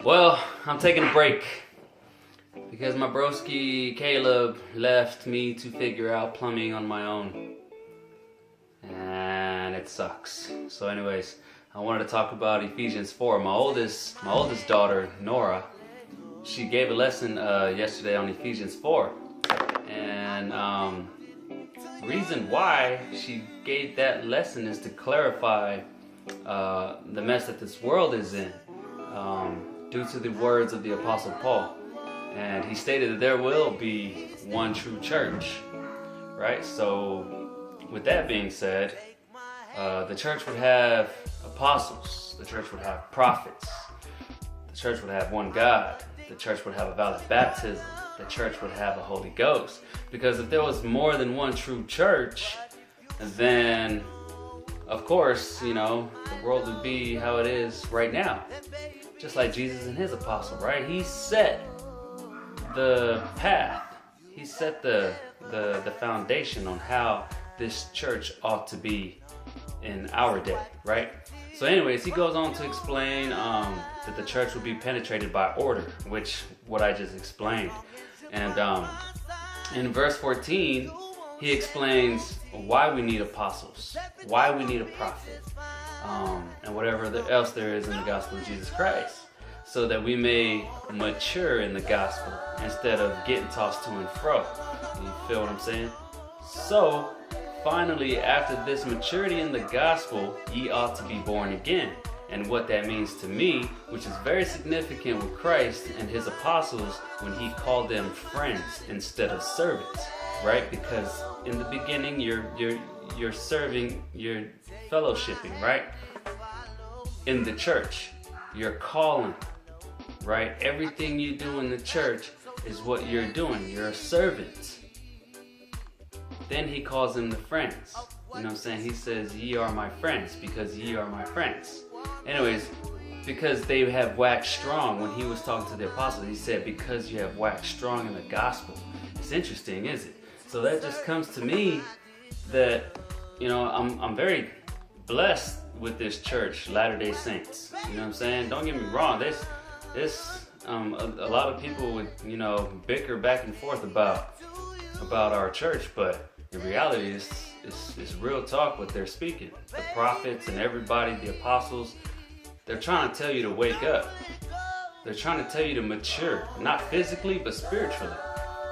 Well, I'm taking a break because my broski Caleb left me to figure out plumbing on my own, and it sucks. So anyways, I wanted to talk about Ephesians 4. My oldest daughter, Nora, she gave a lesson yesterday on Ephesians 4, and reason why she gave that lesson is to clarify the mess that this world is in, due to the words of the Apostle Paul. And he stated that there will be one true church, right? So with that being said, the church would have apostles, the church would have prophets, the church would have one God, the church would have a valid baptism, the church would have a Holy Ghost. Because if there was more than one true church, then of course, you know, the world would be how it is right now. Just like Jesus and his apostle, right? He set the path. He set the foundation on how this church ought to be in our day, right? So anyways, he goes on to explain that the church will be penetrated by order, which what I just explained. And in verse 14, he explains why we need apostles, why we need a prophet, and whatever else there is in the gospel of Jesus Christ, so that we may mature in the gospel instead of getting tossed to and fro. You feel what I'm saying? So, finally, after this maturity in the gospel, ye ought to be born again. And what that means to me, which is very significant with Christ and his apostles when he called them friends instead of servants, right? Because in the beginning, you're serving, you're fellowshipping, right? In the church, you're calling, right? Everything you do in the church is what you're doing. You're a servant. Then he calls them the friends. You know what I'm saying? He says, ye are my friends because ye are my friends. Anyways, because they have waxed strong. When he was talking to the apostles, he said, because you have waxed strong in the gospel. It's interesting, is it? So that just comes to me that, you know, I'm very blessed with this church, Latter-day Saints. You know what I'm saying? Don't get me wrong. There's a lot of people would, you know, bicker back and forth about our church, but in reality, it's real talk what they're speaking. The prophets and everybody, the apostles, they're trying to tell you to wake up. They're trying to tell you to mature, not physically, but spiritually.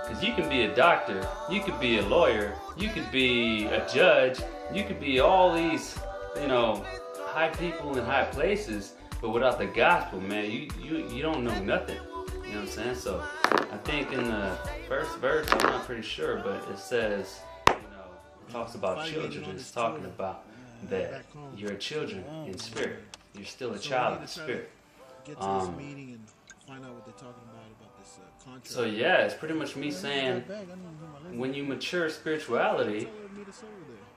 Because you can be a doctor, you could be a lawyer, you could be a judge, you could be all these, you know, high people in high places, but without the gospel, man, you don't know nothing. You know what I'm saying? So I think in the first verse, I'm not pretty sure, but it says, you know, it talks about children. It's talking about that you're children in spirit. You're still a child in spirit. Get to this meeting and find out what they're talking about this contract. So yeah, it's pretty much me saying, when you mature spirituality,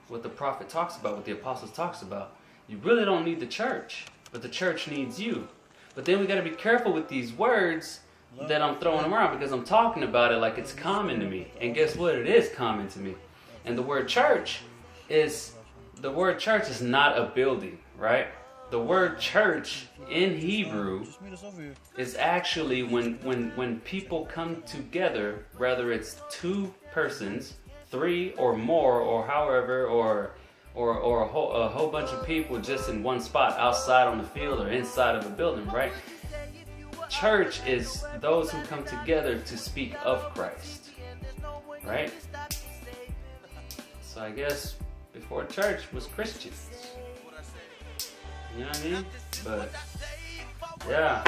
what the prophet talks about, what the apostles talks about, you really don't need the church, but the church needs you. But then we got to be careful with these words that I'm throwing around, because I'm talking about it like it's common to me. And guess what? It is common to me. And the word church is not a building, right? The word church in Hebrew is actually when people come together, whether it's two persons, three or more, or however, or a whole bunch of people just in one spot outside on the field or inside of a building, right? Church is those who come together to speak of Christ, right? So I guess before church was Christians. You know what I mean? But yeah,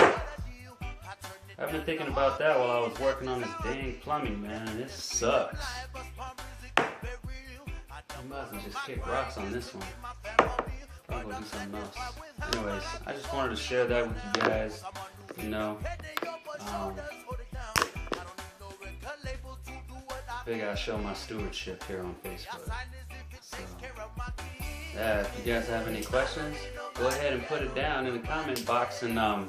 I've been thinking about that while I was working on this dang plumbing, man, and it sucks. I might as well just kick rocks on this one. Probably go do something else. Anyways, I just wanted to share that with you guys. You know, figure I'll show my stewardship here on Facebook. So, yeah, if you guys have any questions, go ahead and put it down in the comment box, and I'll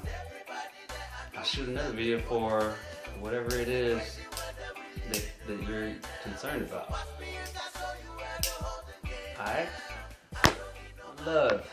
shoot another video for whatever it is that you're concerned about. Alright? Love.